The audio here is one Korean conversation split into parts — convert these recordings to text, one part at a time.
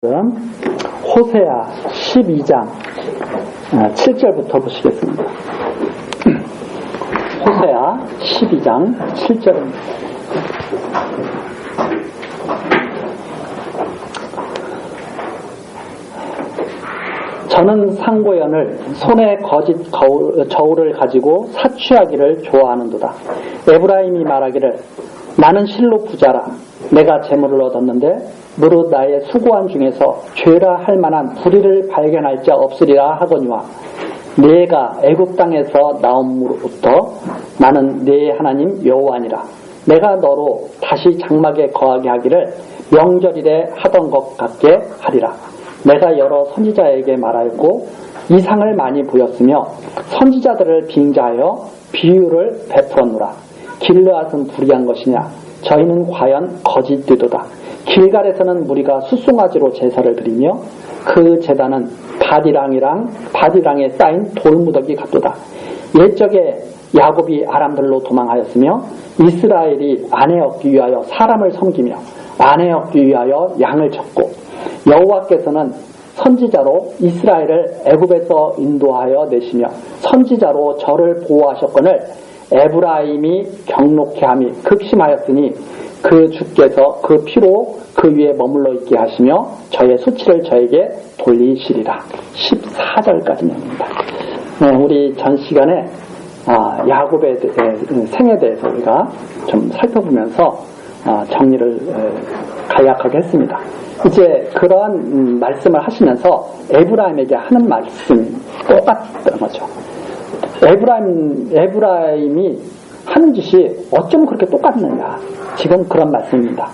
호세아 12장 7절부터 보시겠습니다. 호세아 12장 7절입니다. 저는 상고연을 손에 거짓 저울을 가지고 사취하기를 좋아하는도다. 에브라임이 말하기를 나는 실로 부자라. 내가 재물을 얻었는데 무릇 나의 수고한 중에서 죄라 할 만한 불의를 발견할 자 없으리라 하거니와 내가 애굽 땅에서 나옴으로부터 나는 네 하나님 여호와니라. 내가 너로 다시 장막에 거하게 하기를 명절일에 하던 것 같게 하리라. 내가 여러 선지자에게 말하였고 이상을 많이 보였으며 선지자들을 빙자하여 비유를 베풀었노라. 길르앗은 불의한 것이냐? 저희는 과연 거짓되도다. 길갈에서는 무리가 숫송아지로 제사를 드리며 그 제단은 바디랑에 쌓인 돌무더기 같도다. 옛적에 야곱이 아람들로 도망하였으며 이스라엘이 아내 얻기 위하여 사람을 섬기며 아내 얻기 위하여 양을 쳤고 여호와께서는 선지자로 이스라엘을 애굽에서 인도하여 내시며 선지자로 저를 보호하셨거늘 에브라임이 경록케 함이 극심하였으니 그 주께서 그 피로 그 위에 머물러 있게 하시며 저의 수치를 저에게 돌리시리라. 14절까지입니다. 우리 전 시간에 야곱의 생에 대해서 우리가 좀 살펴보면서 정리를 간략하게 했습니다. 이제 그러한 말씀을 하시면서 에브라임에게 하는 말씀이 똑같던 거죠. 에브라임이 하는 짓이 어쩜 그렇게 똑같느냐. 지금 그런 말씀입니다.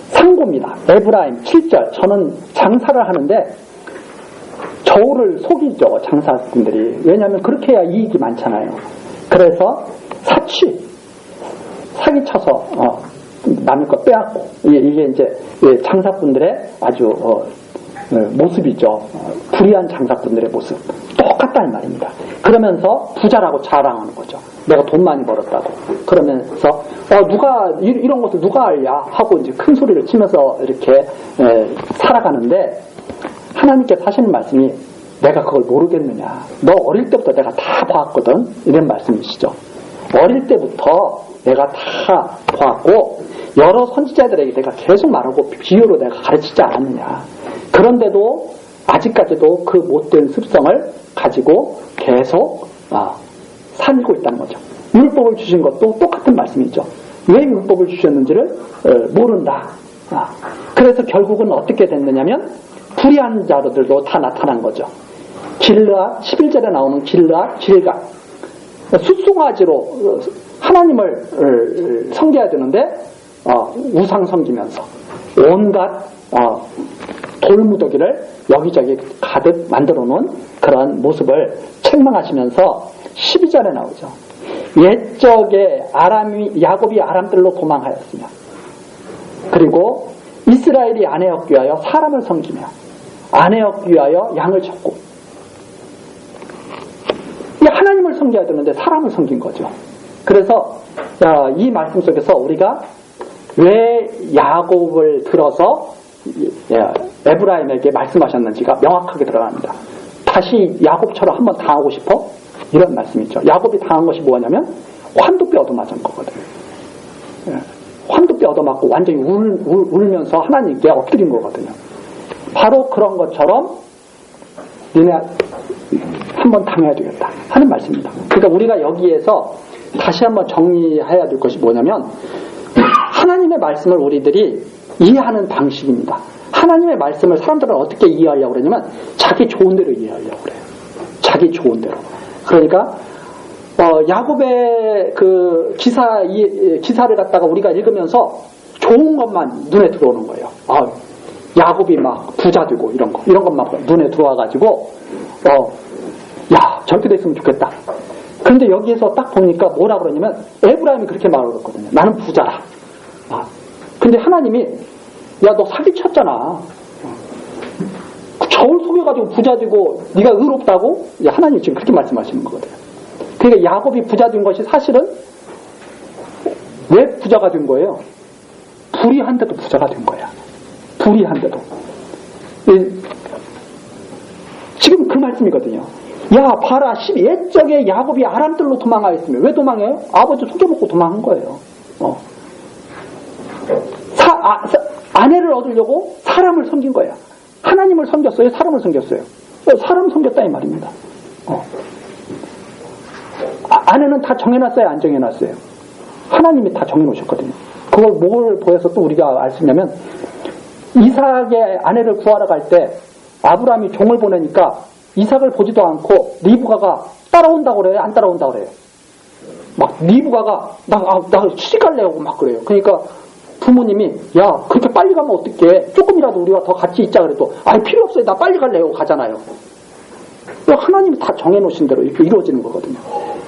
상고입니다. 에브라임 7절. 저는 장사를 하는데 저울을 속이죠. 장사꾼들이. 왜냐하면 그렇게 해야 이익이 많잖아요. 그래서 사기쳐서 남의 거 빼앗고 이게 이제 장사꾼들의 아주 모습이죠. 불의한 장사꾼들의 모습. 똑같다는 말입니다. 그러면서 부자라고 자랑하는 거죠. 내가 돈 많이 벌었다고. 그러면서 누가 이런 것을 누가 알냐 하고 이제 큰 소리를 치면서 이렇게 살아가는데 하나님께서 하시는 말씀이 내가 그걸 모르겠느냐. 너 어릴 때부터 내가 다 봐왔거든. 이런 말씀이시죠. 어릴 때부터 내가 다 봐왔고 여러 선지자들에게 내가 계속 말하고 비유로 내가 가르치지 않았느냐. 그런데도 아직까지도 그 못된 습성을 가지고 계속 살고 있다는 거죠. 율법을 주신 것도 똑같은 말씀이죠. 왜 율법을 주셨는지를 모른다. 그래서 결국은 어떻게 됐느냐면 불의한 자들도 다 나타난 거죠. 길르앗 11절에 나오는 길갈 숫송아지로 하나님을 섬겨야 되는데 우상 섬기면서 온갖 돌무더기를 여기저기 가득 만들어 놓은 그런 모습을 책망하시면서 12절에 나오죠. 옛적에 야곱이 아람들로 도망하였으며 그리고 이스라엘이 아내 얻기 위하여 사람을 섬기며 아내 얻기 위하여 양을 쳤고 하나님을 섬겨야 되는데 사람을 섬긴 거죠. 그래서 이 말씀 속에서 우리가 왜 야곱을 들어서 에브라임에게 말씀하셨는지가 명확하게 들어갑니다. 다시 야곱처럼 한번 당하고 싶어? 이런 말씀이죠. 야곱이 당한 것이 뭐냐면 환도뼈 얻어맞은 거거든요. 환도뼈 얻어맞고 완전히 울면서 하나님께 엎드린 거거든요. 바로 그런 것처럼 니네 한번 당해야 되겠다 하는 말씀입니다. 그러니까 우리가 여기에서 다시 한번 정리해야 될 것이 뭐냐면 하나님의 말씀을 우리들이 이해하는 방식입니다. 하나님의 말씀을 사람들은 어떻게 이해하려고 그러냐면 자기 좋은 대로 이해하려고 그래요. 자기 좋은 대로. 그러니까 야곱의 그 기사를 갖다가 우리가 읽으면서 좋은 것만 눈에 들어오는 거예요. 야곱이 막 부자 되고 이런 것만 눈에 들어와가지고 야 저렇게 됐으면 좋겠다. 그런데 여기에서 딱 보니까 뭐라 그러냐면 에브라임이 그렇게 말하거든요. 나는 부자라. 근데 하나님이 야 너 사기쳤잖아. 저울 속여가지고 부자 되고 네가 의롭다고? 하나님이 지금 그렇게 말씀하시는 거거든요. 그러니까 야곱이 부자 된 것이 사실은 왜 부자가 된 거예요? 불의한데도 부자가 된 거야. 둘이 한데도. 지금 그 말씀이거든요. 야, 봐라, 옛적에 야곱이 아람들로 도망가있으면 왜 도망해요? 아버지 속여먹고 도망한 거예요. 아내를 얻으려고 사람을 섬긴 거야. 하나님을 섬겼어요? 사람을 섬겼어요? 사람 섬겼다 이 말입니다. 아내는 다 정해놨어요? 안 정해놨어요? 하나님이 다 정해놓으셨거든요. 그걸 뭘 보여서 또 우리가 알 수 있냐면 이삭의 아내를 구하러 갈 때 아브라함이 종을 보내니까 이삭을 보지도 않고 리브가가 따라온다고 그래요? 안 따라온다고 그래요? 막 리브가가 나 시집갈래요 막 그래요. 그러니까 부모님이 야 그렇게 빨리 가면 어떡해, 조금이라도 우리가 더 같이 있자 그래도 아니 필요 없어요, 나 빨리 갈래요 가잖아요. 하나님이 다 정해놓으신 대로 이렇게 이루어지는 거거든요.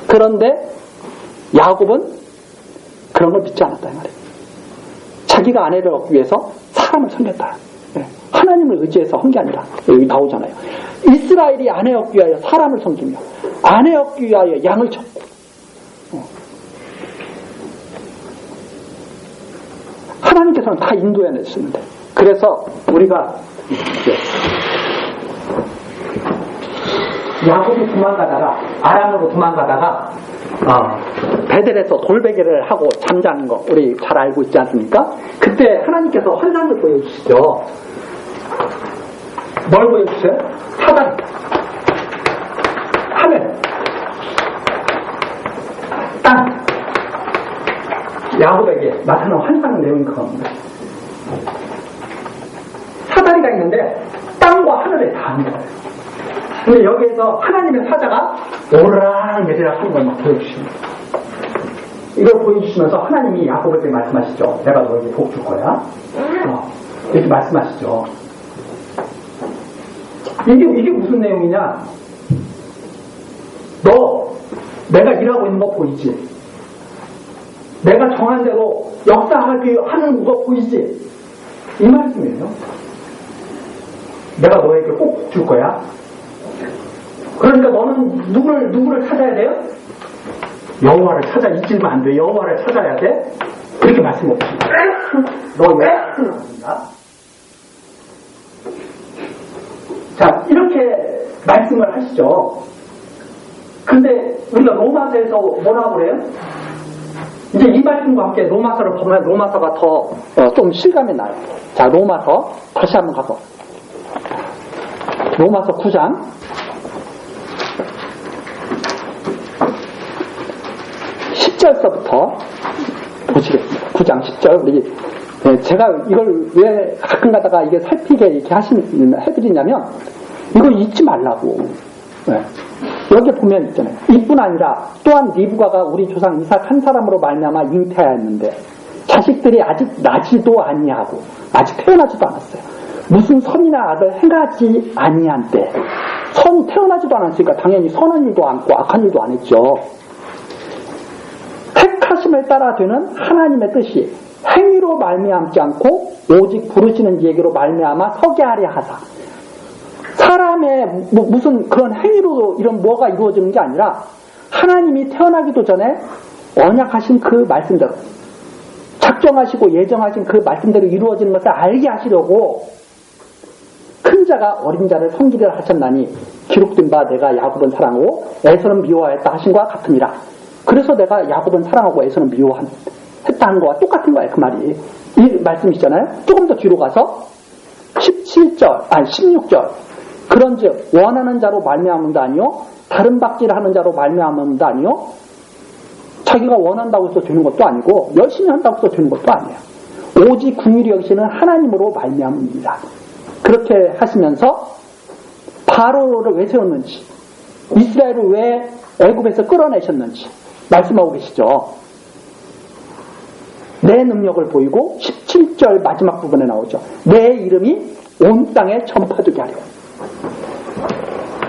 그런데 야곱은 그런 걸 믿지 않았다 이 말이에요. 자기가 아내를 얻기 위해서 사람을 섬겼다. 하나님을 의지해서 한 게 아니라 여기 나오잖아요. 이스라엘이 아내 얻기 위하여 사람을 섬기며 아내 얻기 위하여 양을 쳤고 하나님께서는 다 인도해내시는데, 그래서 우리가 야곱이 도망가다가 아람으로 도망가다가 베델에서 돌베개를 하고 잠자는 거 우리 잘 알고 있지 않습니까? 그때 하나님께서 환상을 보여주시죠. 뭘 보여주세요? 사다리, 하늘, 땅. 야곱에게 나타난 환상 내용이 그겁니다. 사다리가 있는데 땅과 하늘에 닿는 거예요. 근데 여기에서 하나님의 사자가 오르락내리락 하는 걸 막 보여주십니다. 이걸 보여주시면서 하나님이 야곱에게 말씀하시죠. 내가 너에게 복 줄 거야. 이렇게 말씀하시죠. 이게 무슨 내용이냐? 너 내가 일하고 있는 거 보이지? 내가 정한 대로 역사하는 거 보이지? 이 말씀이에요. 내가 너에게 꼭 복 줄 거야. 그러니까 너는 누구를 찾아야 돼요? 여호와를 찾아. 잊으면 안 돼. 여호와를 찾아야 돼. 그렇게 말씀하십니다. 너 여호와를 찾는다. 자, 이렇게 말씀을 하시죠. 근데 우리가 로마서에서 뭐라고 그래요? 이제 이 말씀과 함께 로마서를 보면 로마서가 더 좀 실감이 나요. 자, 로마서 다시 한번 가서 로마서 9장 10절서부터 보시겠습니다. 9장 10절. 우리 제가 이걸 왜 가끔 가다가 이게 살피게 이렇게 해드리냐면 이거 잊지 말라고. 여기 보면 있잖아요. 이뿐 아니라 또한 리브가가 우리 조상 이삭 한 사람으로 말미암아 잉태하였는데 자식들이 아직 나지도 아니하고 아직 태어나지도 않았어요. 무슨 선이나 악을 행하지 아니한 때. 선이 태어나지도 않았으니까 당연히 선한 일도 않고 악한 일도 안 했죠. 택하심을 따라 되는 하나님의 뜻이 행위로 말미암지 않고 오직 부르시는 얘기로 말미암아 서게 하려 하사. 사람의 무슨 그런 행위로 이런 뭐가 이루어지는 게 아니라 하나님이 태어나기도 전에 언약하신 그 말씀대로 작정하시고 예정하신 그 말씀대로 이루어지는 것을 알게 하시려고 큰 자가 어린 자를 섬기려 하셨나니 기록된 바 내가 야곱은 사랑하고 에서는 미워하였다 하신 것과 같으니라. 그래서 내가 야곱은 사랑하고 에서는 미워했다 한 거와 똑같은 거예요. 그 말이. 이 말씀이시잖아요. 조금 더 뒤로 가서 16절 그런즉 원하는 자로 말미암음도 아니요 다른 박질을 하는 자로 말미암음도 아니요 자기가 원한다고 해서 되는 것도 아니고 열심히 한다고 해서 되는 것도 아니에요. 오직 긍휼히 여기시는 하나님으로 말미암음이다. 그렇게 하시면서 바로를 왜 세웠는지 이스라엘을 왜 애굽에서 끌어내셨는지 말씀하고 계시죠. 내 능력을 보이고 17절 마지막 부분에 나오죠. 내 이름이 온 땅에 전파되게 하려.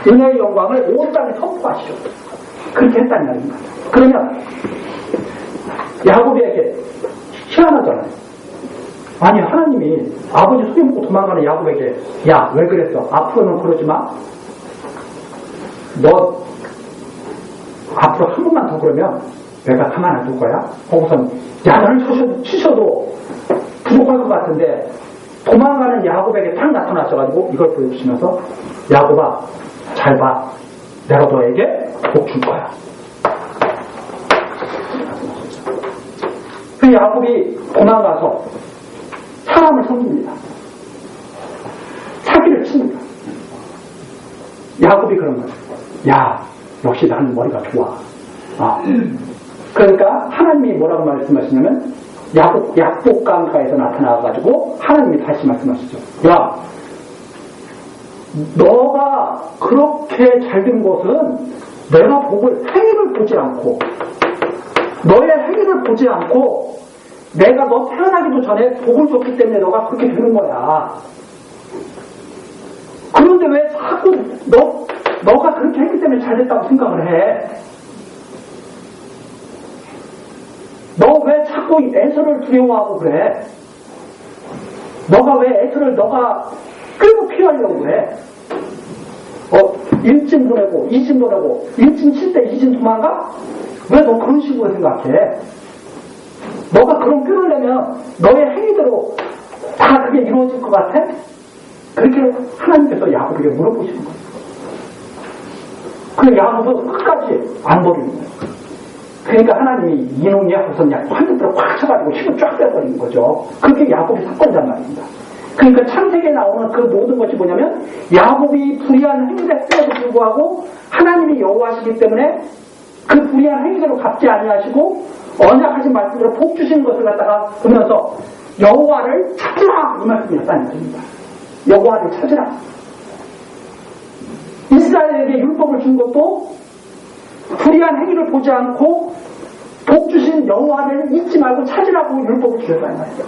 은혜의 영광을 온 땅에 선포하시려. 그렇게 했다는 말입니다. 그러면 야곱에게 희한하잖아요. 아니 하나님이 아버지 속여먹고 도망가는 야곱에게 야 왜 그랬어? 앞으로는 그러지 마. 너 앞으로 한 번만 더 그러면 내가 가만 안 둘 거야. 거기선 야단을 치셔도 부족할 것 같은데 도망가는 야곱에게 딱 나타나셔가지고 이걸 보여주시면서 야곱아 잘 봐. 내가 너에게 복 줄 거야. 그 야곱이 도망가서 사람을 섬깁니다. 사기를 칩니다. 야곱이 그런 거예요. 야, 역시 나는 머리가 좋아. 그러니까 하나님이 뭐라고 말씀하시냐면 약복강가에서 나타나가지고 하나님이 다시 말씀하시죠. 야, 너가 그렇게 잘된 것은 내가 행위를 보지 않고 너의 행위를 보지 않고 내가 너 태어나기도 전에 복을 줬기 때문에 너가 그렇게 되는 거야. 그런데 왜 자꾸 너가 그렇게 했기 때문에 잘됐다고 생각을 해? 너 왜 자꾸 에서를 두려워하고 그래? 너가 왜 에서를 끌고 피하려고 그래? 일진 보내고 이진 보내고 일진 칠 때 이진 도망가? 왜 너 그런 식으로 생각해? 너가 그런 끌어내면 너의 행위대로 다 그게 이루어질 것 같아? 그렇게 하나님께서 야곱에게 물어보시는 거예요. 그 야곱은 끝까지 안 버리는 거예요. 그러니까 하나님이 이놈이 하고서 한쪽으로 꽉 쳐가지고 힘을 쫙 빼버리는 거죠. 그게 야곱의 사건이란 말입니다. 그러니까 창세기에 나오는 그 모든 것이 뭐냐면 야곱이 불의한 행위를 했음에도 불구하고 하나님이 여호와시기 때문에 그 불의한 행위대로 갚지 아니하시고 언약하신 말씀대로 복 주시는 것을 갖다가 보면서 여호와를 찾으라 이 말씀이었다는 것입니다. 여호와를 찾으라. 이스라엘에게 율법을 준 것도 불의한 행위를 보지 않고 복 주신 여호와를 잊지 말고 찾으라고 율법을 주셨다는 말이죠.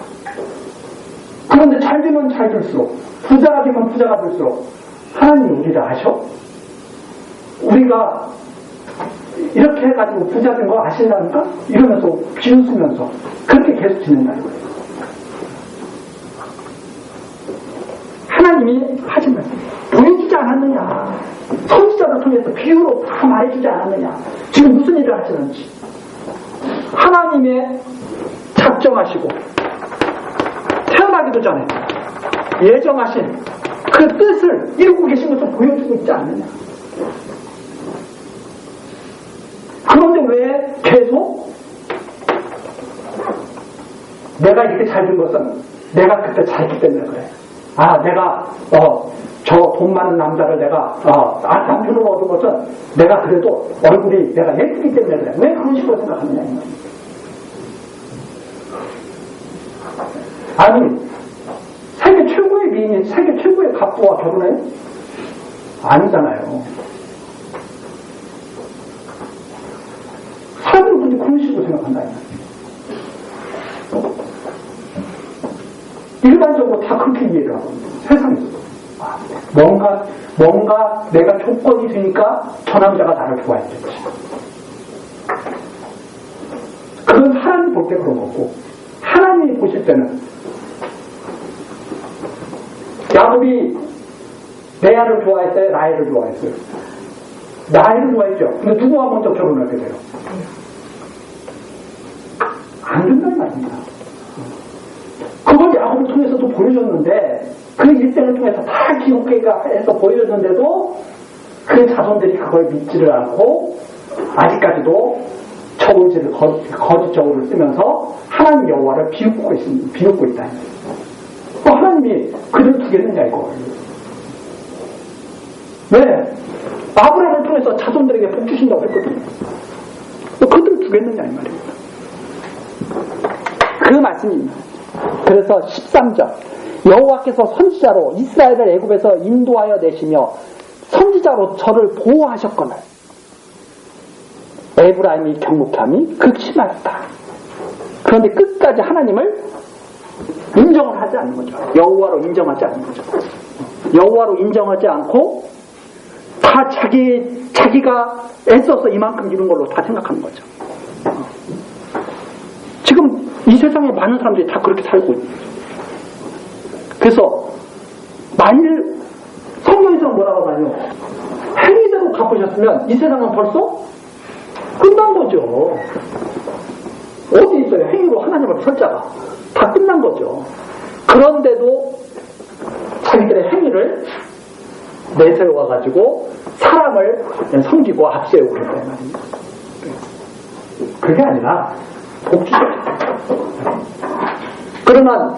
그런데 잘 되면 잘 될수록 부자가 되면 부자가 될수록 하나님이 우리를 아셔? 우리가 이렇게 해가지고 부자 된 거 아시려니까? 이러면서 비웃으면서 그렇게 계속 지낸다는 거예요. 하나님이 하신 말씀 보여주지 않았느냐? 선지자를 통해서 비유로 다 말해주지 않았느냐? 지금 무슨 일을 하시는지 하나님의 작정하시고 태어나기도 전에 예정하신 그 뜻을 이루고 계신 것을 보여주고 있지 않느냐? 그런데 왜 계속 내가 이렇게 잘 된 것은 내가 그때 잘했기 때문에 그래. 내가 저 돈 많은 남자를 내가 남편으로 얻은 것은 내가 그래도 얼굴이 내가 예쁘기 때문에 그래. 왜 그런 식으로 생각하느냐 이 말이야. 아니 세계 최고의 미인이 세계 최고의 갑부와 결혼해? 아니잖아요. 사람들이 그런 식으로 생각한다. 일반적으로 다 그렇게 이해를 하고 세상에서 뭔가 내가 조건이 되니까 저 남자가 나를 좋아했겠지. 그건 하나님 볼 때 그런 거고 하나님이 보실 때는 야곱이 레아를 좋아했어요? 라헬을 좋아했어요? 라헬을 좋아했죠. 근데 누구와 먼저 결혼하게 돼요? 안 된다는 말입니다. 그걸 야곱을 통해서도 보여줬는데 그 일생을 통해서 다 기록해가 해서 보여줬는데도 그 자손들이 그걸 믿지를 않고 아직까지도 저울질을 거짓 저울을 쓰면서 하나님 여호와를 비웃고 있다. 하나님이 그들 두겠느냐 이걸. 왜? 아브라함을 통해서 자손들에게 복 주신다고 했거든요. 그들 두겠느냐 이 말입니다. 그 말씀입니다. 그래서 13절 여호와께서 선지자로 이스라엘을 애굽에서 인도하여 내시며 선지자로 저를 보호하셨거늘 에브라임이 경목함이 극심하였다. 그런데 끝까지 하나님을 인정을 하지 않는 거죠. 여호와로 인정하지 않는 거죠. 여호와로 인정하지 않고 다 자기가 애써서 이만큼 이룬 걸로 다 생각하는 거죠. 지금 이 세상에 많은 사람들이 다 그렇게 살고 있는 거죠. 그래서 만일 성경에서는 뭐라고 하냐면 행위대로 갚으셨으면 이 세상은 벌써 끝난 거죠. 어디 있어요? 행위로 하나님 앞에 설 자가 다 끝난 거죠. 그런데도 자기들의 행위를 내세워가지고 사람을 섬기고 앞세우고 그랬단 말입니다. 그게 아니라 복주죠. 그러나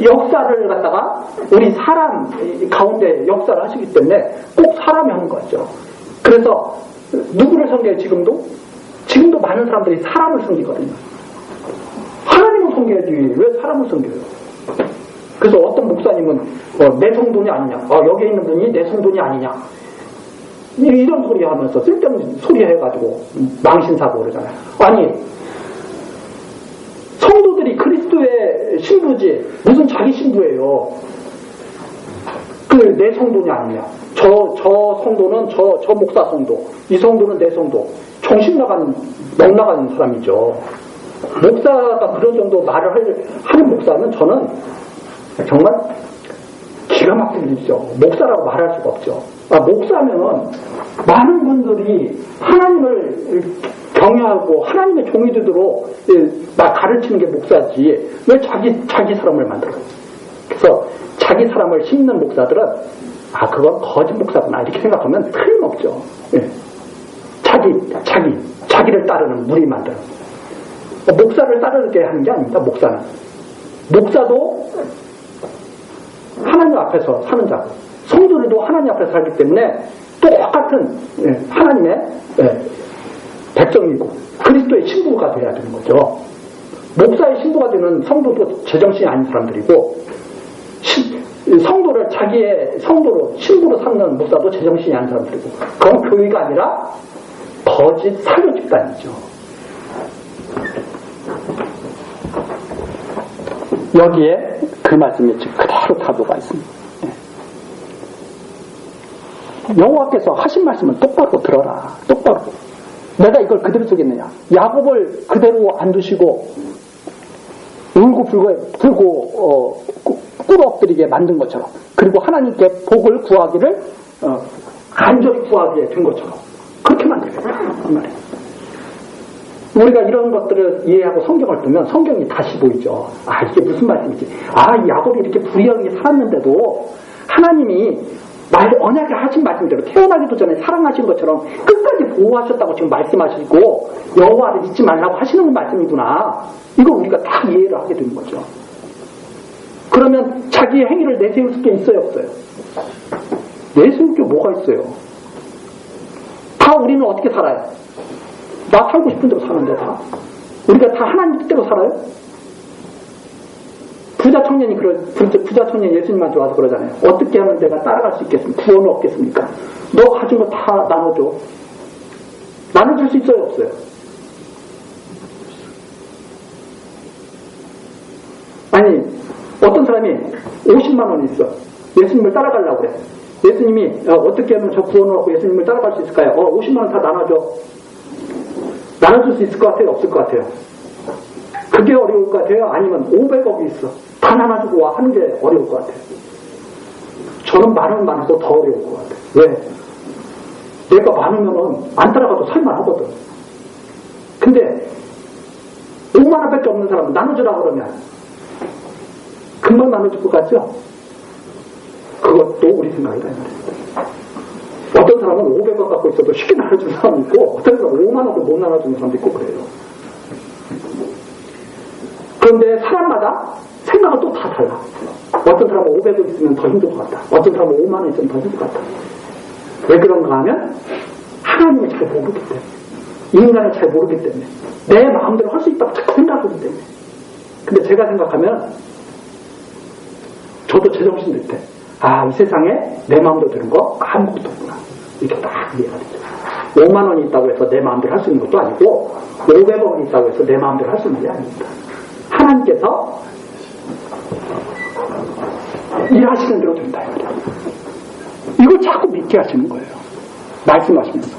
역사를 갖다가 우리 사람 가운데 역사를 하시기 때문에 꼭 사람이 하는 거죠. 그래서 누구를 섬겨요? 지금도 많은 사람들이 사람을 섬기거든요. 하나님을 섬겨야지 왜 사람을 섬겨요? 그래서 어떤 목사님은 내 성도이 아니냐, 여기 있는 분이 내 성도이 아니냐, 이런 소리 하면서 쓸데없는 소리 해가지고 망신사고 그러잖아요. 아니, 성도들이 그리스도의 신부지 무슨 자기 신부예요. 내 성도냐 아니냐. 저 성도는 저 목사 성도, 이 성도는 내 성도. 정신 나간 멍 나간 사람이죠. 목사가 그런 정도 말을 하는 목사는 저는 정말 기가 막힌 일이죠. 목사라고 말할 수가 없죠. 목사면 많은 분들이 하나님을 경외하고 하나님의 종이 되도록 가르치는 게 목사지 왜 자기 사람을 만들어요. 그래서 자기 사람을 심는 목사들은 그건 거짓 목사구나 이렇게 생각하면 틀림없죠. 예. 자기를 따르는 무리 만들어. 목사를 따르게 하는 게 아닙니다. 목사도 하나님 앞에서 사는 자고 성도들도 하나님 앞에서 살기 때문에 똑같은 하나님의 백성이고 그리스도의 신부가 돼야 되는 거죠. 목사의 신부가 되는 성도도 제정신이 아닌 사람들이고 성도를 자기의 성도로 신부로 삼는 목사도 제정신이 아닌 사람들이고 그건 교회가 아니라 거짓 사교 집단이죠. 여기에 그 말씀이 그대로 타도가 있습니다. 여호와께서 하신 말씀은 똑바로 들어라. 똑바로. 내가 이걸 그대로 쓰겠느냐. 야곱을 그대로 안 두시고 울고 불고 꿇어 엎드리게 만든 것처럼 그리고 하나님께 복을 구하기를 간절히 구하게 된 것처럼 그렇게 만들겠다. 이 말이에요. 우리가 이런 것들을 이해하고 성경을 보면 성경이 다시 보이죠. 이게 무슨 말씀이지? 야곱이 이렇게 불의하게 살았는데도 하나님이 언약을 하신 말씀대로 태어나기도 전에 사랑하신 것처럼 끝까지 보호하셨다고 지금 말씀하시고 여호와를 잊지 말라고 하시는 말씀이구나. 이걸 우리가 다 이해를 하게 되는 거죠. 그러면 자기의 행위를 내세울 게 있어요, 없어요? 내세울 게 뭐가 있어요? 다 우리는 어떻게 살아요? 나 살고 싶은 대로 사는데 다. 우리가 다 하나님 뜻대로 살아요? 부자 청년이 예수님한테 와서 그러잖아요. 어떻게 하면 내가 따라갈 수 있겠습니까? 구원을 얻겠습니까? 너 가진 거 다 나눠줘. 나눠줄 수 있어요, 없어요? 아니, 어떤 사람이 50만 원이 있어. 예수님을 따라가려고 그래. 예수님이 어떻게 하면 저 구원을 얻고 예수님을 따라갈 수 있을까요? 50만 원 다 나눠줘. 나눠줄 수 있을 것 같아요? 없을 것 같아요? 그게 어려울 것 같아요? 아니면 500억이 있어. 다 나눠주고 와 하는 게 어려울 것 같아요. 저는 많아서 더 어려울 것 같아요. 왜? 내가 많으면은 안 따라가도 살만하거든. 근데 5만 원밖에 없는 사람은 나눠주라 그러면 금방 나눠줄 것 같죠? 그것도 우리 생각이다. 어떤 사람은 500원 갖고 있어도 쉽게 나눠주는 사람이 있고 어떤 사람은 5만 원도 못 나눠주는 사람도 있고 그래요. 그런데 사람마다 생각은 또 다 달라. 어떤 사람은 500원 있으면 더 힘들 것 같다. 어떤 사람은 5만 원 있으면 더 힘들 것 같다. 왜 그런가 하면 하나님을 잘 모르기 때문에 인간을 잘 모르기 때문에 내 마음대로 할 수 있다고 자꾸 생각하기 때문에. 근데 제가 생각하면 저도 제정신 들 때 이 세상에 내 마음대로 되는 거 아무것도 없구나. 이렇게 딱 이해가 되죠. 5만 원이 있다고 해서 내 마음대로 할 수 있는 것도 아니고 500원이 있다고 해서 내 마음대로 할 수 있는 게 아닙니다. 하나님께서 일하시는 대로 된다. 이걸 자꾸 믿게 하시는 거예요. 말씀하시면서.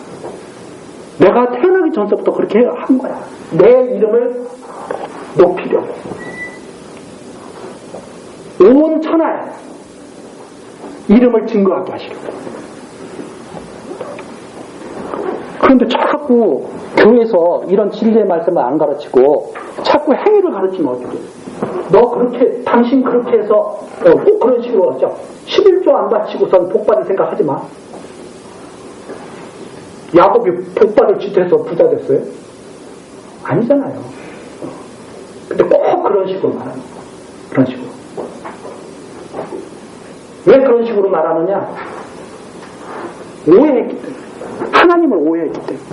내가 태어나기 전서부터 그렇게 한 거야. 내 이름을 높이려고. 온 천하에 이름을 증거하게 하시려고. 그런데 자꾸 교회에서 이런 진리의 말씀을 안 가르치고 자꾸 행위를 가르치면 어떻게 돼요? 당신 그렇게 해서 꼭 그런 식으로 하죠. 11조 안 바치고선 복 받을 생각하지 마. 야곱이 복 받을 짓해서 부자 됐어요? 아니잖아요. 근데 꼭 그런 식으로 말합니다. 그런 식으로. 왜 그런 식으로 말하느냐? 오해했기 때문에. 하나님을 오해했기 때문에.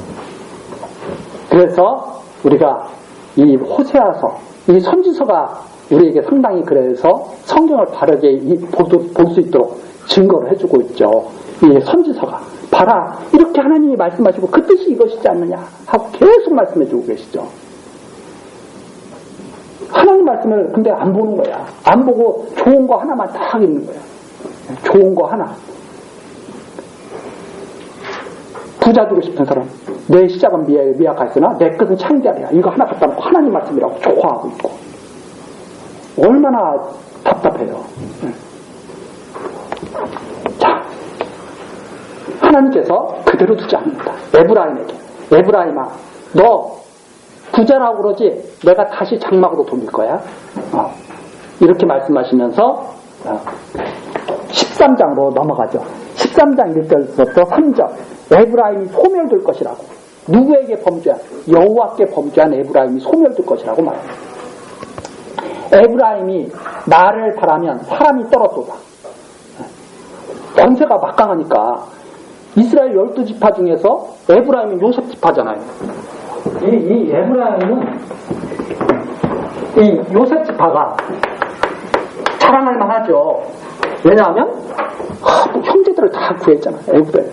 그래서 우리가 이 호세아서, 이 선지서가 우리에게 상당히 그래서 성경을 바르게 볼 수 있도록 증거를 해주고 있죠. 이 선지서가. 봐라, 이렇게 하나님이 말씀하시고 그 뜻이 이것이지 않느냐 하고 계속 말씀해주고 계시죠. 하나님 말씀을 근데 안 보는 거야. 안 보고 좋은 거 하나만 딱 있는 거야. 좋은 거 하나. 부자 되고 싶은 사람, 내 시작은 미약하였으나 내 끝은 창대하리라. 이거 하나 갖다 놓고 하나님 말씀이라고 좋아하고 있고. 얼마나 답답해요. 자, 하나님께서 그대로 두지 않는다. 에브라임에게. 에브라임아, 너 부자라고 그러지 내가 다시 장막으로 돌릴 거야. 이렇게 말씀하시면서 13장으로 넘어가죠. 13장 1절부터 3절. 에브라임이 소멸될 것이라고. 누구에게 범죄한? 여호와께 범죄한 에브라임이 소멸될 것이라고 말합니다. 에브라임이 나를 바라면 사람이 떨어져다. 권세가 막강하니까 이스라엘 12지파 중에서 에브라임은 요셉 지파잖아요. 이 에브라임은 이 요셉 지파가 자랑할 만하죠. 왜냐하면 형제들을 다 구했잖아요. 에브라임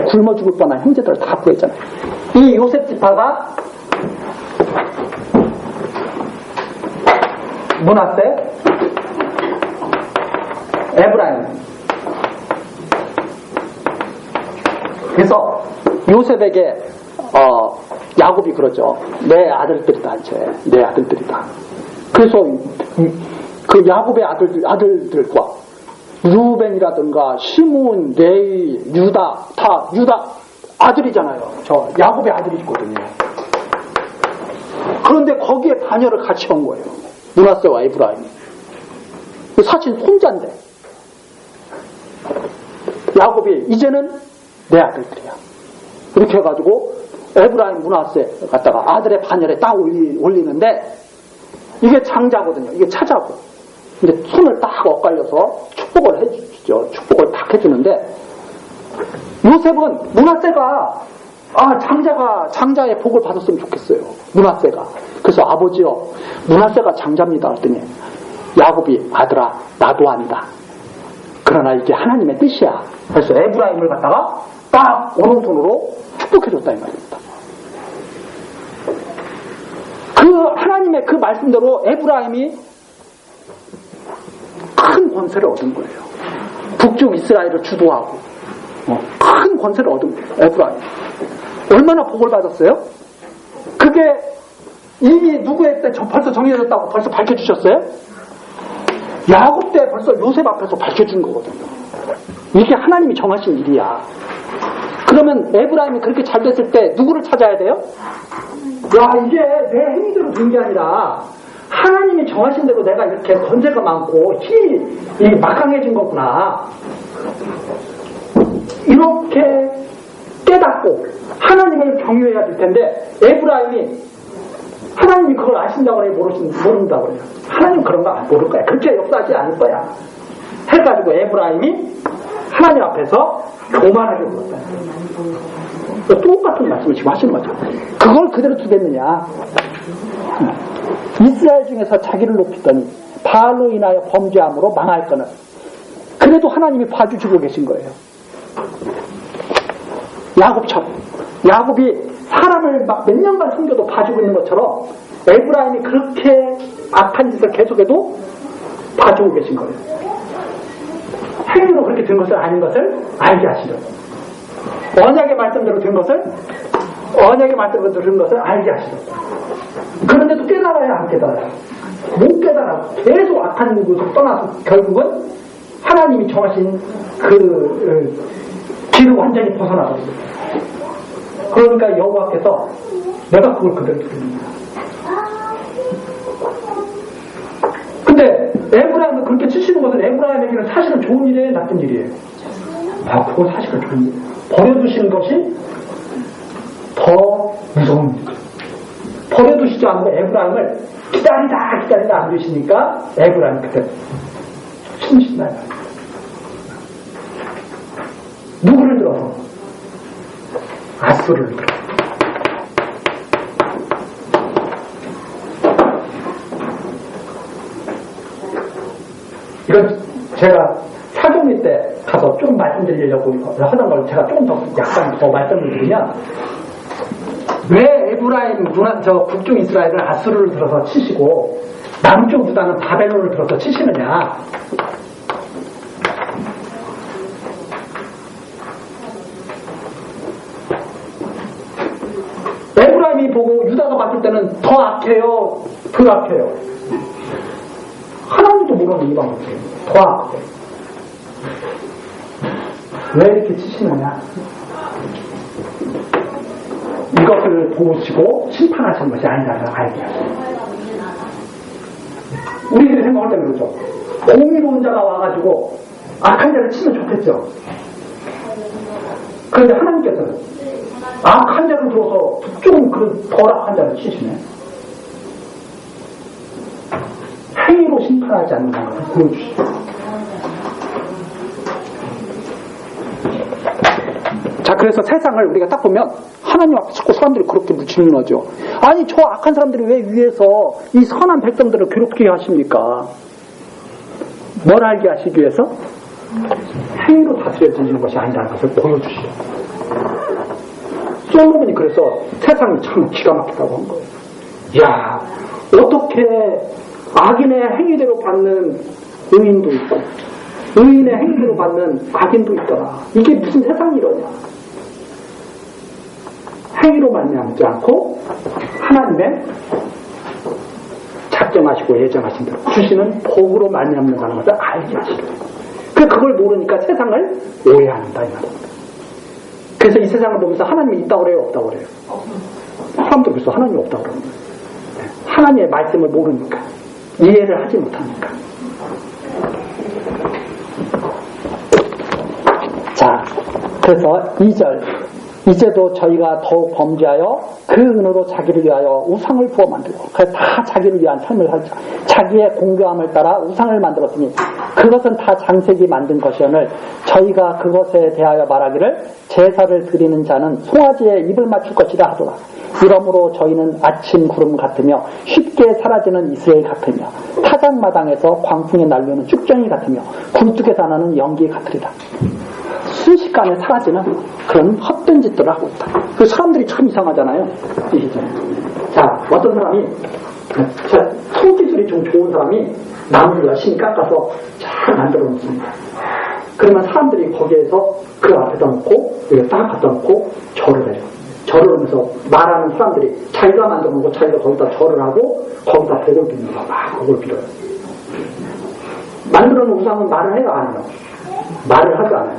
굶어 죽을 뻔한 형제들을 다 구했잖아요. 이 요셉 지파가 므낫세, 에브라임. 그래서 요셉에게 야곱이 그러죠. 내 아들들이다. 내 아들들이다. 그래서 그 야곱의 아들들과 루벤이라든가 시므온, 레위, 유다 다 유다 아들이잖아요. 저 야곱의 아들이거든요. 그런데 거기에 자녀를 같이 온 거예요. 므낫세와 에브라임이. 사실 손자인데 야곱이 이제는 내 아들들이야. 이렇게 해가지고 에브라임 므낫세 갖다가 아들의 반열에 딱 올리는데 이게 장자거든요. 이게 차자고. 이제 손을 딱 엇갈려서 축복을 해주죠. 축복을 딱 해주는데 요셉은 므낫세가 장자의 복을 받았으면 좋겠어요. 므낫세가. 그래서 아버지요, 므낫세가 장자입니다. 그랬더니 야곱이 아들아 나도 아니다. 그러나 이게 하나님의 뜻이야. 그래서 에브라임을 갖다가 딱 오른손으로 축복해줬다 이 말입니다. 그 하나님의 그 말씀대로 에브라임이 큰 권세를 얻은 거예요. 북쪽 이스라엘을 주도하고 큰 권세를 얻은 거예요. 에브라임. 얼마나 복을 받았어요? 그게 이미 누구의 때 벌써 정해졌다고 벌써 밝혀주셨어요? 야곱 때 벌써 요셉 앞에서 밝혀준 거거든요. 이게 하나님이 정하신 일이야. 그러면 에브라임이 그렇게 잘 됐을 때 누구를 찾아야 돼요? 야, 이게 내 행위대로 된 게 아니라 하나님이 정하신 대로 내가 이렇게 권세가 많고 힘이 막강해진 거구나. 이렇게 깨닫고 하나님을 경유해야 될 텐데 에브라임이 하나님이 그걸 아신다고 해요? 모른다고 해요? 하나님 그런 거 모를 거야. 그렇게 역사하지 않을 거야. 해가지고 에브라임이 하나님 앞에서 교만하게 굴었다. 똑같은 말씀을 지금 하시는 거죠. 그걸 그대로 두겠느냐. 이스라엘 중에서 자기를 높이더니 바알로 인하여 범죄함으로 망할 거는 그래도 하나님이 봐주시고 계신 거예요. 야곱처럼. 야곱이 사람을 막 몇 년간 숨겨도 봐주고 있는 것처럼 에브라임이 그렇게 악한 짓을 계속해도 봐주고 계신 거예요. 행위로 그렇게 된 것을 아닌 것을 알게 하시려. 언약의 말씀대로 된 것을 알게 하시려. 그런데도 깨달아야 안 깨달아요. 못 깨달아. 계속 악한 곳을 떠나서 결국은 하나님이 정하신 그 길을 완전히 벗어나버렸어요. 그러니까 여호와께서 내가 그걸 그대로 두겠느냐. 것은 에브라임에게는 사실은 좋은 일이에요, 나쁜 일이에요? 그건 사실은 좋은 일이에요. 버려두시는 것이 더 무서운 일이죠. 버려두시지 않고 에브라임을 기다리다 안 주시니까 에브라임 그때 숨쉬나요. 누구를 들어서? 아수르를 들어서. 이건 제가 사경리 때 가서 좀 말씀드리려고 하던 걸 제가 조금 더 약간 더 말씀을 드리면, 왜 에브라임 북중 이스라엘을 아수르를 들어서 치시고 남쪽 유다는 바벨론을 들어서 치시느냐? 에브라임이 보고 유다가 봤을 때는 더 악해요, 덜 악해요? 하나님도 모르는 이방 어떻게 더 악해? 왜 이렇게 치시느냐? 이것을 보시고 심판하시는 것이 아니라는 걸 알게 하세요. 우리들이 생각할 때 그러죠. 공의로운 자가 와가지고 악한 자를 치면 좋겠죠. 그런데 하나님께서는 악한 자를 들어서 조금 그런 덜 악한 자를 치시네. 행위로 심판하지 않는 것을 보여주시죠. 자, 그래서 세상을 우리가 딱 보면 하나님 앞에 자꾸 사람들이 그렇게 질문하죠. 아니, 저 악한 사람들이 왜 위에서 이 선한 백성들을 괴롭게 하십니까? 뭘 알게 하시기 위해서? 행위로 다스려지는 것이 아니라는 것을 보여주시죠. 솔로몬이 그래서 세상이 참 기가 막히다고 한 거예요. 이야, 어떻게 악인의 행위대로 받는 의인도 있고 의인의 행위대로 받는 악인도 있더라. 이게 무슨 세상이 이러냐. 행위로 말미암지 않고 하나님의 작정하시고 예정하신 대로 주시는 복으로 말미암는다는 것을 알게 하시고, 그걸 모르니까 세상을 오해한다 이 말입니다. 그래서 이 세상을 보면서 하나님이 있다고 그래요, 없다고 그래요? 사람들 그래서 하나님이 없다고 그러는 거예요. 하나님의 말씀을 모르니까, 이해를 하지 못하니까. 자, 그래서 2절, 이제도 저희가 더욱 범죄하여 그 은으로 자기를 위하여 우상을 부어 만들고, 그래서 다 자기를 위한 삶을 살자. 자기의 공교함을 따라 우상을 만들었으니 그것은 다 장색이 만든 것이오늘 저희가 그것에 대하여 말하기를 제사를 드리는 자는 송아지에 입을 맞출 것이라 하더라. 이러므로 저희는 아침 구름 같으며 쉽게 사라지는 이스라엘 같으며 타작마당에서 광풍에 날려는 쭉정이 같으며 굴뚝에서 나는 연기 같으리다. 순식간에 사라지는 그런 헛된 짓들을 하고 있다. 그 사람들이 참 이상하잖아요. 자, 어떤 사람이 손기술이 좀 좋은 사람이 나무를 열심히 깎아서 잘 만들어 놓습니다. 그러면 사람들이 거기에서 그 앞에다 놓고 여기 딱 갖다 놓고 절을 해요. 절을 하면서 말하는 사람들이 자기가 만들어 놓고 자기가 거기다 절을 하고 거기다 복을 빕니다. 막 복을 빌어요. 만들어 놓은 우상은 말을 해요, 안 해요? 말을 하지 않아요.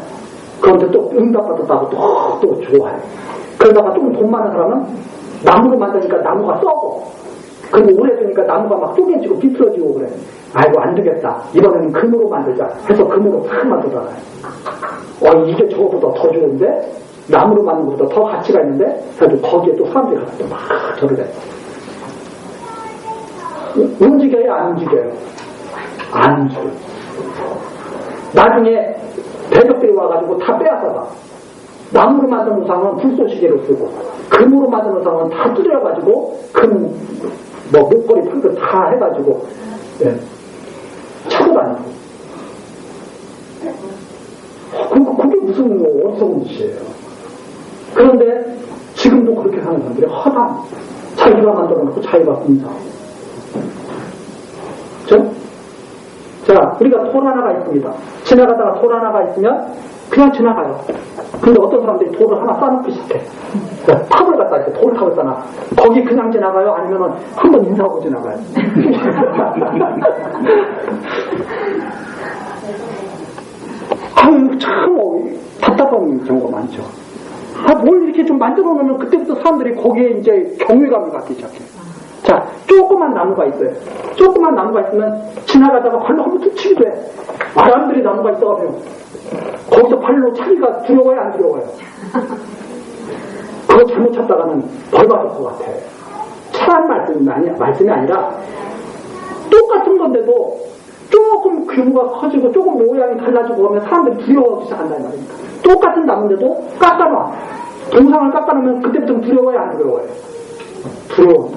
그런데 또 응답받았다고 또 좋아해요. 그러다가 좀 돈 많은 사람은 나무로 만드니까 나무가 썩어. 그리고 오래되니까 나무가 막 쪼개지고 비틀어지고 그래. 아이고 안 되겠다. 이번에는 금으로 만들자 해서 금으로 탁 만들어놔요. 이게 저거보다 더 좋은데? 나무로 만든 것보다 더 가치가 있는데? 그래도 거기에 또 사람들이 가서 막 절을 해. 움직여요? 안 움직여요? 안 움직여요. 나중에 대적들이 와가지고 다 빼앗아가. 나무로 만든 우상은 불쏘시개로 쓰고 금으로 만든 우상은 다 뜯어가지고 목걸이 판들 다 해가지고 차고 다니고. 그게 무슨 어리석은 짓이에요. 그런데 지금도 그렇게 사는 사람들이 허다. 자기가 만들어놓고 자기가 분사하고. 그렇죠? 자, 우리가 돌 하나가 있습니다. 지나가다가 돌 하나가 있으면 그냥 지나가요. 근데 어떤 사람들이 돌을 하나 쌓아놓기 시작해. 탑을 갖다 이렇게 돌탑을 쌓아. 거기 그냥 지나가요? 아니면은 한번 인사하고 지나가요? 아유, 참 답답한 경우가 많죠. 뭘 이렇게 좀 만들어 놓으면 그때부터 사람들이 거기에 이제 경외감을 갖기 시작해요. 자, 조그만 나무가 있어요. 조그만 나무가 있으면 지나가다가 발로 한번 툭 치기도 해. 사람들이 나무가 있어가지고 거기서 발로 차기가 두려워요, 안 두려워요? 그거 잘못 찾다가는 벌 받을 것 같아. 차라는 말씀이 아니라 똑같은 건데도 조금 규모가 커지고 조금 모양이 달라지고 하면 사람들이 두려워하기 시작한다는 말입니다. 똑같은 나무인데도 깎아놔. 동상을 깎아놓으면 그때부터 두려워요, 안 두려워요? 두려워.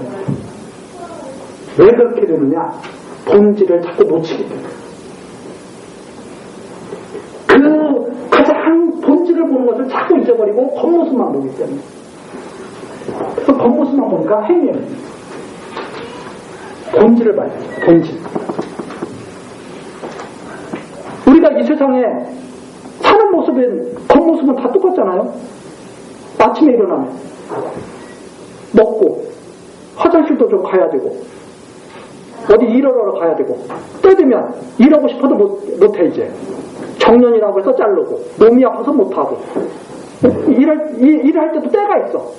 왜 그렇게 되느냐? 본질을 자꾸 놓치게 돼요. 그 가장 본질을 보는 것을 자꾸 잊어버리고 겉모습만 보기 때문에. 그래서 겉모습만 보니까 행위예요. 본질을 봐야 돼요. 본질. 우리가 이 세상에 사는 모습은 겉모습은 다 똑같잖아요. 아침에 일어나면 먹고 화장실도 좀 가야 되고 어디 일하러 가야 되고 때 되면 일하고 싶어도 못해. 이제 정년이라고 해서 자르고 몸이 아파서 못하고 일할 때도 때가 있어.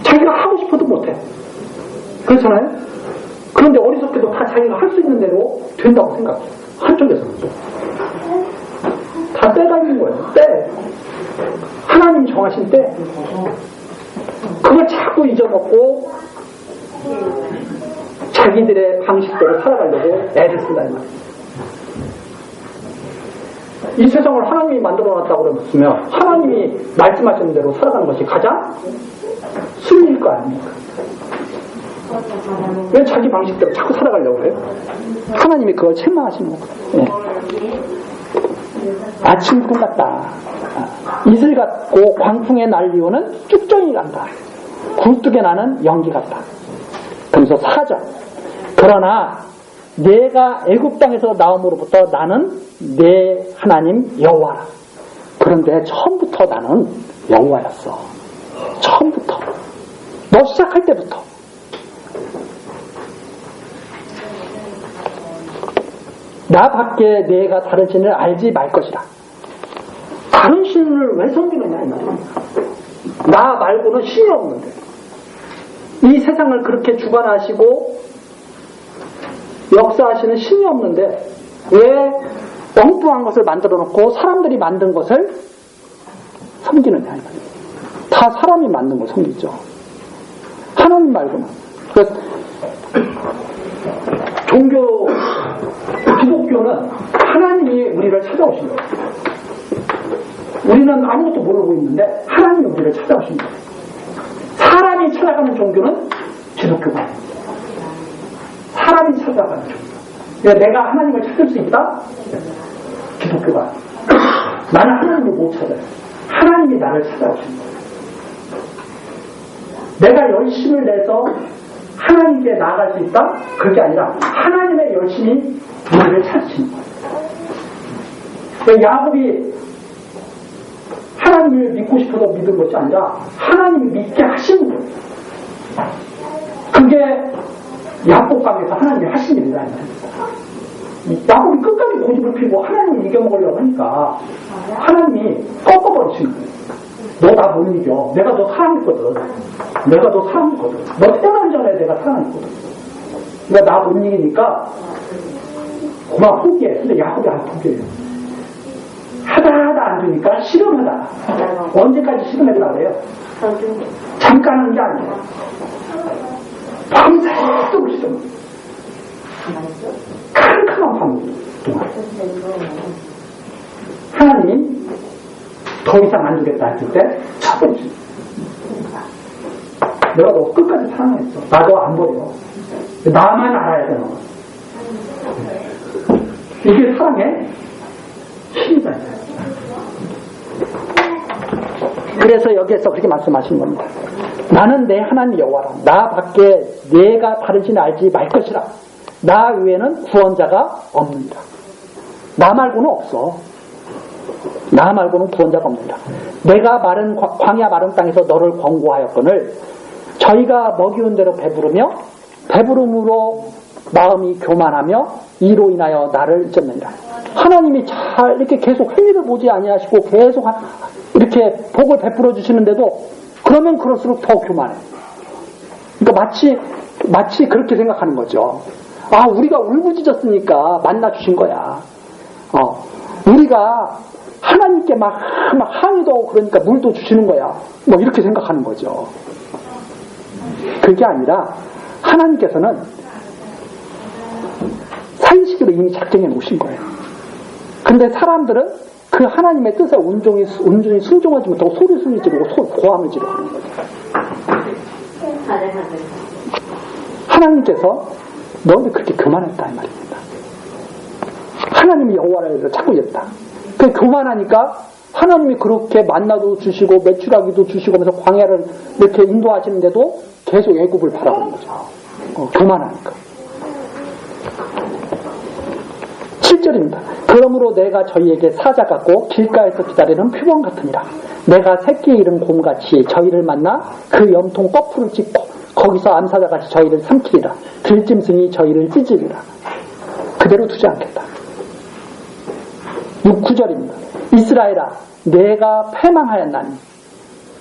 자기가 하고 싶어도 못해. 그렇잖아요. 그런데 어리석게도 다 자기가 할 수 있는 대로 된다고 생각해. 한쪽에서는 다 때가 있는 거예요. 때. 하나님 정하신 때. 그걸 자꾸 잊어먹고 자기들의 방식대로 살아가려고 애를 쓴다는 말이에요. 이 세상을 하나님이 만들어놨다고 그러면 하나님이 말씀하신 대로 살아가는 것이 가장 순리일 거 아닙니까? 왜 자기 방식대로 자꾸 살아가려고 해요? 하나님이 그걸 책망하시는 거예요. 네. 아침 구름 같다. 이슬 같고 광풍에 날리오는 쭉정이 간다. 굴뚝에 나는 연기 같다. 그러면서 4절. 그러나 내가 애굽 땅에서 나옴으로부터 나는 내 하나님 여호와라. 그런데 처음부터 나는 여호와였어. 처음부터. 너 시작할 때부터. 나 밖에 내가 다른 신을 알지 말 것이라. 다른 신을 왜 섬기느냐 이 말이야. 나 말고는 신이 없는데. 이 세상을 그렇게 주관하시고 역사하시는 신이 없는데 왜 엉뚱한 것을 만들어 놓고 사람들이 만든 것을 섬기느냐 이 말이야. 다 사람이 만든 걸 섬기죠. 하나님 말고는. 그래서 종교 기독교는 하나님이 우리를 찾아오신 거예요. 우리는 아무것도 모르고 있는데 하나님이 우리를 찾아오신 거예요. 사람이 찾아가는 종교는 기독교가 아니에요. 사람이 찾아가는 종교. 그러니까 내가 하나님을 찾을 수 있다? 기독교가 아니에요. 나는 하나님을 못 찾아요. 하나님이 나를 찾아오신 거예요. 내가 열심을 내서 하나님께 나아갈 수 있다? 그게 아니라 하나님의 열심이 우리를 찾으시는 거예요. 그러니까 야곱이 하나님을 믿고 싶어서 믿은 것이 아니라 하나님이 믿게 하시는 거예요. 그게 야곱 강에서 하나님이 하신 일이다. 야곱이 끝까지 고집을 피고 하나님을 이겨먹으려고 하니까 하나님이 꺾어버리시는 거예요. 너 나 못 이겨. 내가 너 사랑했거든. 너 태어나기 전에 내가 사랑했거든. 그러니까 나 못 이기니까 그만 포기해. 근데 야곱이 안 포기해요. 하다 안 되니까 실험하다. 언제까지 실험해달라고 그래요? 잠깐 하는 게 아니에요. 밤새도록 실험. 캄캄한 밤 동안. 하나님이 더 이상 안 주겠다 했을 때 첫 번째. 내가 너 끝까지 사랑했어. 나 너 안 버려. 나만 알아야 돼, 너. 이게 사랑의 힘이다. 그래서 여기에서 그렇게 말씀하신 겁니다. 나는 내 하나님 여호와라. 나 밖에 내가 다른 신을 알지 말 것이라. 나 외에는 구원자가 없느니라. 나 말고는 없어. 나 말고는 구원자가 없느니라. 내가 마른 광야 마른 땅에서 너를 권고하였거늘 저희가 먹이는 대로 배부르며 배부름으로 마음이 교만하며 이로 인하여 나를 잊었느니라. 하나님이 잘 이렇게 계속 행위를 보지 아니하시고 계속 이렇게 복을 베풀어 주시는데도 그러면 그럴수록 더 교만해. 그러니까 마치 그렇게 생각하는 거죠. 아, 우리가 울부짖었으니까 만나 주신 거야. 우리가 하나님께 막 항의도 하고 그러니까 물도 주시는 거야. 뭐 이렇게 생각하는 거죠. 그게 아니라 하나님께서는 사이식으로 이미 작정해 놓으신 거예요. 근데 사람들은 그 하나님의 뜻에 온전히 순종하지 못하고 소리를 지르고 고함을 지르고 하는 거죠. 하나님께서 너희들 그렇게 교만했다 이 말입니다. 하나님이 여호와를 자꾸 이랬다. 그 교만하니까 하나님이 그렇게 만나도 주시고 매출하기도 주시고 하면서 광야를 이렇게 인도하시는데도 계속 애굽을 바라보는 거죠. 교만하니까. 7절입니다. 그러므로 내가 저희에게 사자 같고 길가에서 기다리는 표범 같으니라. 내가 새끼에 이른 곰같이 저희를 만나 그 염통 거풀을 찢고 거기서 암사자같이 저희를 삼키리라. 들짐승이 저희를 찢으리라. 그대로 두지 않겠다. 9절입니다. 이스라엘아, 내가 패망하였나니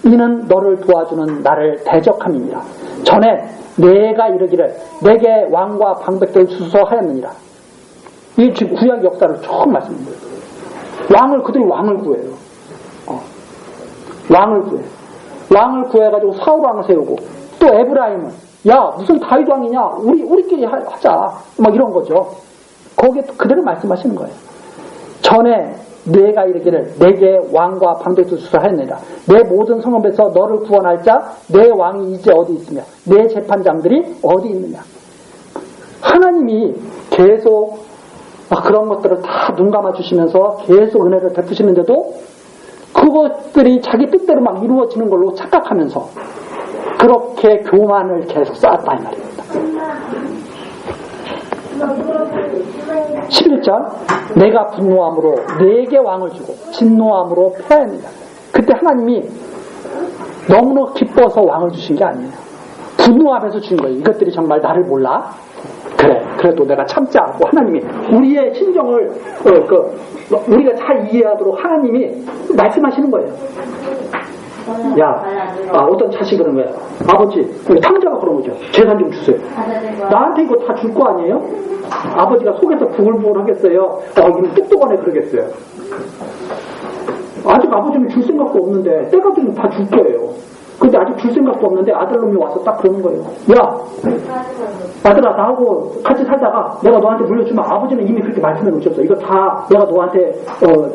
이는 너를 도와주는 나를 대적함이니라. 전에 내가 이르기를 내게 왕과 방백들을 주소하였느니라. 이게 지금 구약 역사를 처음 말씀드려요. 그들이 왕을 구해요. 왕을 구해. 왕을 구해가지고 사울 왕을 세우고 또 에브라임은 야 무슨 다윗 왕이냐 우리끼리 하자 막 이런 거죠. 거기에 그대로 말씀하시는 거예요. 전에 내가 이르기를 내게 왕과 방백들을 주소하였느니라. 내 모든 성읍에서 너를 구원할 자 내 왕이 이제 어디 있으며 내 재판장들이 어디 있느냐. 하나님이 계속 그런 것들을 다 눈 감아 주시면서 계속 은혜를 베푸시는데도 그것들이 자기 뜻대로 막 이루어지는 걸로 착각하면서 그렇게 교만을 계속 쌓았다 이 말입니다. 11절 내가 분노함으로 내게 왕을 주고 진노함으로 패하였느냐. 그때 하나님이 너무나 기뻐서 왕을 주신 게 아니에요. 분노하면서 주신 거예요. 이것들이 정말 나를 몰라? 그래도 내가 참지 않고 하나님이 우리의 심정을 우리가 잘 이해하도록 하나님이 말씀하시는 거예요. 어떤 자식이 그런 거야. 아버지, 탕자가 그런 거죠. 재산 좀 주세요. 나한테 이거 다 줄 거 아니에요? 아버지가 속에서 부글부글 하겠어요. 이거 똑똑하네 그러겠어요. 아직 아버지는 줄 생각도 없는데 때가 되면 다 줄 거예요. 근데 아직 줄 생각도 없는데 아들놈이 와서 딱 그러는 거예요. 야, 아들아, 나하고 같이 살다가 내가 너한테 물려주면 아버지는 이미 그렇게 말씀해 놓으셨어. 이거 다 내가 너한테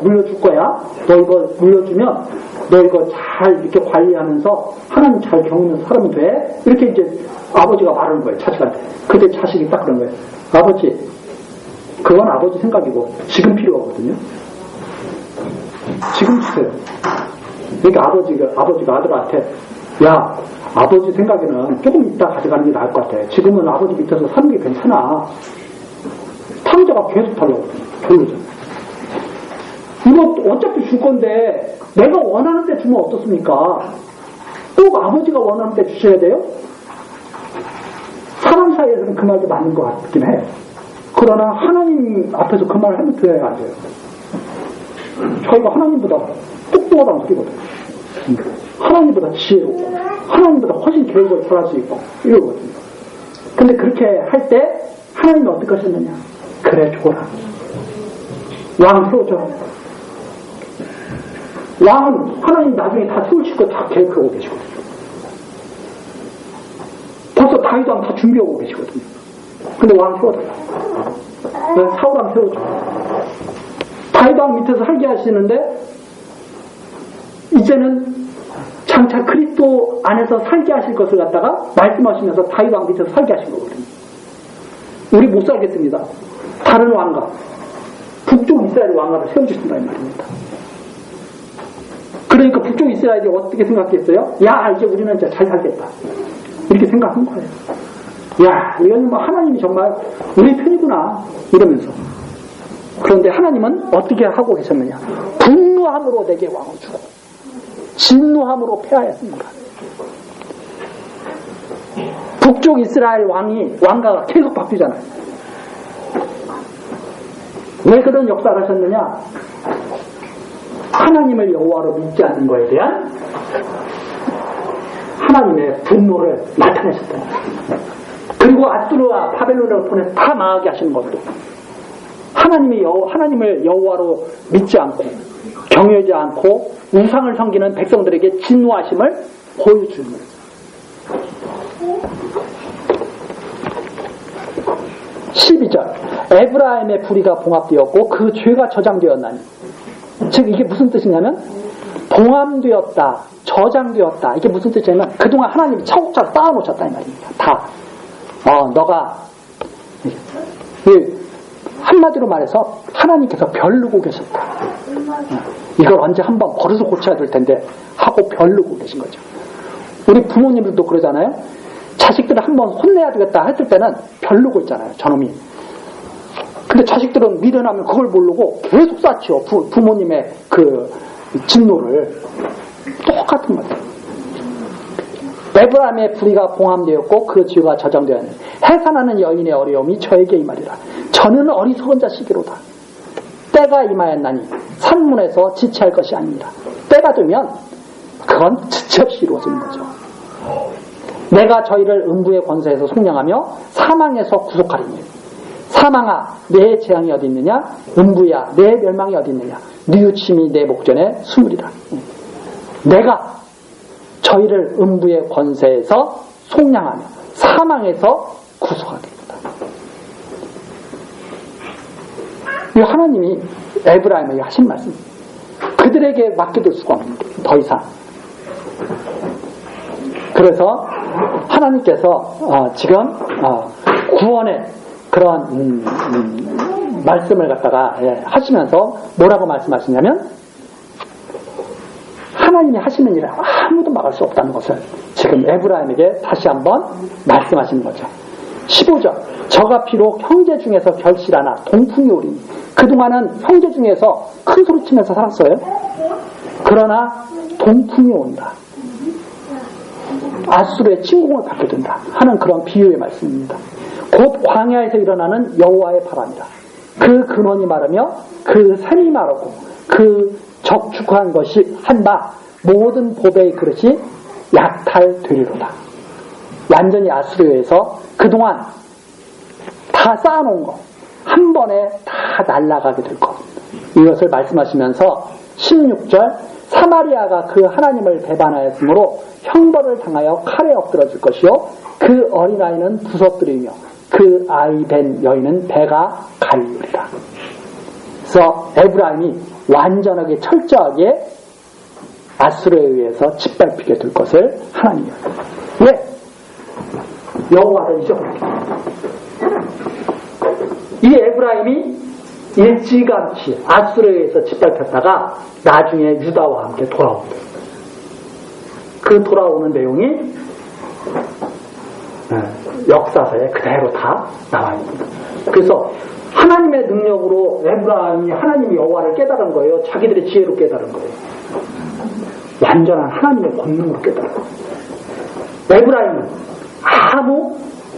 물려줄 거야. 너 이거 물려주면 너 이거 잘 이렇게 관리하면서 하나님 잘 경험하는 사람이 돼. 이렇게 이제 아버지가 말하는 거예요. 자식한테. 그때 자식이 딱 그런 거예요. 아버지, 그건 아버지 생각이고 지금 필요하거든요. 지금 주세요. 그러니까 아버지가 아들한테 야, 아버지 생각에는 조금 이따 가져가는 게 나을 것 같아. 지금은 아버지 밑에서 사는 게 괜찮아. 탕자가 계속 달라고 돌려줘. 이거 어차피 줄 건데 내가 원하는 데 주면 어떻습니까? 꼭 아버지가 원하는 데 주셔야 돼요? 사람 사이에서는 그 말도 맞는 것 같긴 해. 그러나 하나님 앞에서 그 말을 하면 들어야 안 돼요. 저희가 하나님보다 똑똑하다는 소리거든요. 하나님보다 지혜롭고 하나님보다 훨씬 계획을 잘할 수 있고 이러거든요. 근데 그렇게 할 때 하나님이 어떻게 하셨느냐. 그래 줘라. 왕 세워줘. 왕은 하나님 나중에 다 세우실 거 다 계획하고 계시거든요. 벌써 다윗 왕 다 준비하고 계시거든요. 근데 왕 세워달라. 사울 왕 세워줘. 다윗 왕 밑에서 살게 하시는데 이제는 장차 그리스도 안에서 살게 하실 것을 갖다가 말씀하시면서 다윗 왕 밑에서 살게 하신 거거든요. 우리 못 살겠습니다. 다른 왕가, 북쪽 이스라엘 왕가를 세워주신다 이 말입니다. 그러니까 북쪽 이스라엘이 어떻게 생각했어요? 야, 이제 우리는 이제 잘 살겠다. 이렇게 생각한 거예요. 야, 이건 뭐 하나님이 정말 우리 편이구나 이러면서. 그런데 하나님은 어떻게 하고 계셨느냐. 분노함으로 내게 왕을 주고 진노함으로 패하였습니다. 북쪽 이스라엘 왕가가 계속 바뀌잖아요. 왜 그런 역사를 하셨느냐? 하나님을 여호와로 믿지 않는 것에 대한 하나님의 분노를 나타내셨다. 그리고 아수르와 바벨론을 보내 다 망하게 하시는 것도 하나님을 여호와로 믿지 않고 경외하지 않고 우상을 섬기는 백성들에게 진노하심을 보여주는 거예요. 12절 에브라임의 불의가 봉합되었고 그 죄가 저장되었나니, 즉 이게 무슨 뜻이냐면 봉합되었다, 저장되었다, 이게 무슨 뜻이냐면 그동안 하나님이 차곡차곡 쌓아놓으셨다 이 말입니다. 다 너가 한마디로 말해서 하나님께서 벼르고 계셨다. 이걸 언제 한번 버릇을 고쳐야 될 텐데 하고 벼르고 계신 거죠. 우리 부모님들도 그러잖아요. 자식들을 한번 혼내야 되겠다 했을 때는 벼르고 있잖아요, 저놈이. 근데 자식들은 미련하면 그걸 모르고 계속 쌓지요, 부모님의 그 진노를. 똑같은 거죠. 에브라임의 불의가 봉함되었고 그 죄가 저장되었느니 해산하는 여인의 어려움이 저에게 임하리라. 저는 어리석은 자식이로다. 때가 임하였나니 산문에서 지체할 것이 아니니라. 때가 되면 그건 지체 없이 이루어지는 거죠. 내가 저희를 음부의 권세에서 속량하며 사망에서 구속하리니, 사망아 내 재앙이 어디 있느냐, 음부야 내 멸망이 어디 있느냐, 뉘우침이 내 목전에 숨으리라. 내가 저희를 음부의 권세에서 속량하며 사망에서 구속하겠다. 이 하나님이 에브라임에게 하신 말씀, 그들에게 맡겨둘 수가 없는 거예요, 더 이상. 그래서 하나님께서 지금 구원의 그런 말씀을 갖다가 하시면서 뭐라고 말씀하시냐면 하나님이 하시는 일을 아무도 막을 수 없다는 것을 지금 에브라임에게 다시 한번 말씀하시는 거죠. 15절 저가 비록 형제 중에서 결실하나 동풍이 오리니, 그동안은 형제 중에서 큰 소리 치면서 살았어요. 그러나 동풍이 온다, 아수르의 침공을 받게 된다 하는 그런 비유의 말씀입니다. 곧 광야에서 일어나는 여호와의 바람이라. 그 근원이 마르며 그 샘이 마르고 그 적축한 것이 한 바 모든 보배의 그릇이 약탈되리로다. 완전히 아수르에서 그동안 다 쌓아놓은 것 한 번에 다 날아가게 될 것, 이것을 말씀하시면서 16절 사마리아가 그 하나님을 배반하였으므로 형벌을 당하여 칼에 엎드러질 것이요 그 어린아이는 부서뜨리며 그 아이 벤 여인은 배가 갈리리라. 그래서 에브라임이 완전하게 철저하게 아수르에 의해서 짓밟히게 될 것을 하나님이, 왜? 여호와를 잊어버렸기 때문에. 이 에브라임이 일찌감치 아수르에 의해서 짓밟혔다가 나중에 유다와 함께 돌아옵니다. 그 돌아오는 내용이 역사서에 그대로 다 나와 있습니다. 그래서 하나님의 능력으로 에브라임이 하나님이 여호와를 깨달은 거예요? 자기들의 지혜로 깨달은 거예요? 완전한 하나님의 권능으로 깨달은 거예요. 에브라임은 아무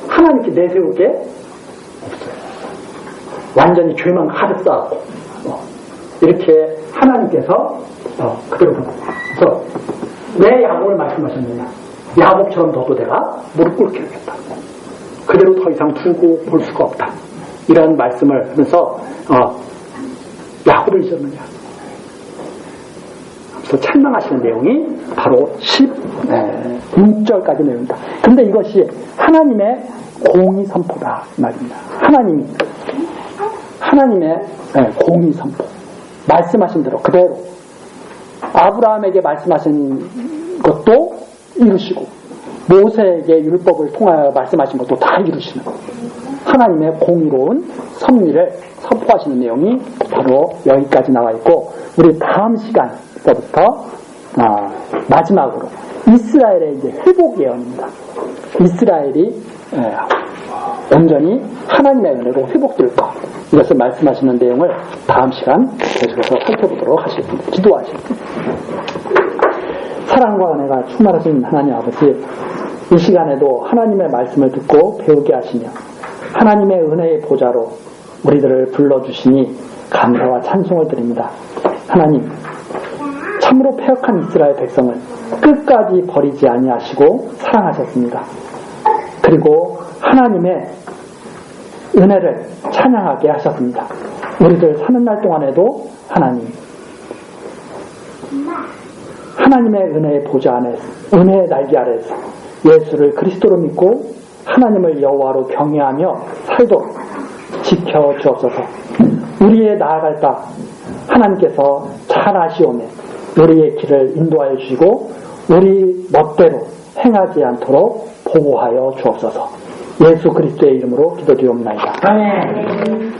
하나님께 내세울 게 없어요. 완전히 죄만 가득 쌓았고 이렇게 하나님께서 그대로 그래서 왜 야곱을 말씀하셨느냐, 야곱처럼 너도 내가 무릎 꿇게 하겠다, 그대로 더 이상 두고 볼 수가 없다, 이런 말씀을 하면서 야곱을 잊었느냐, 그래서 찬양하시는 내용이 바로 16절까지 내용이다. 근데 이것이 하나님의 공의 선포다 말입니다. 하나님의 공의 선포, 말씀하신 대로 그대로 아브라함에게 말씀하신 것도 이루시고 모세에게 율법을 통하여 말씀하신 것도 다 이루시는 하나님의 공의로운 섭리를 선포하시는 내용이 바로 여기까지 나와 있고, 우리 다음 시간부터 마지막으로 이스라엘의 이제 회복 예언입니다. 이스라엘이 온전히 하나님의 은혜로 회복될 것, 이것을 말씀하시는 내용을 다음 시간 계속해서 살펴보도록 하겠습니다. 기도하십니다. 사랑과 은혜가 충만하신 하나님 아버지, 이 시간에도 하나님의 말씀을 듣고 배우게 하시며 하나님의 은혜의 보좌로 우리들을 불러주시니 감사와 찬송을 드립니다. 하나님, 참으로 패역한 이스라엘 백성을 끝까지 버리지 아니하시고 사랑하셨습니다. 그리고 하나님의 은혜를 찬양하게 하셨습니다. 우리들 사는 날 동안에도 하나님의 은혜의 보좌 안에서, 은혜의 날개 아래에서 예수를 그리스도로 믿고 하나님을 여호와로 경외하며 살도록 지켜주옵소서. 우리의 나아갈 바 하나님께서 잘 아시오매 우리의 길을 인도하여 주시고 우리 멋대로 행하지 않도록 보호하여 주옵소서. 예수 그리스도의 이름으로 기도드리옵나이다. 아멘.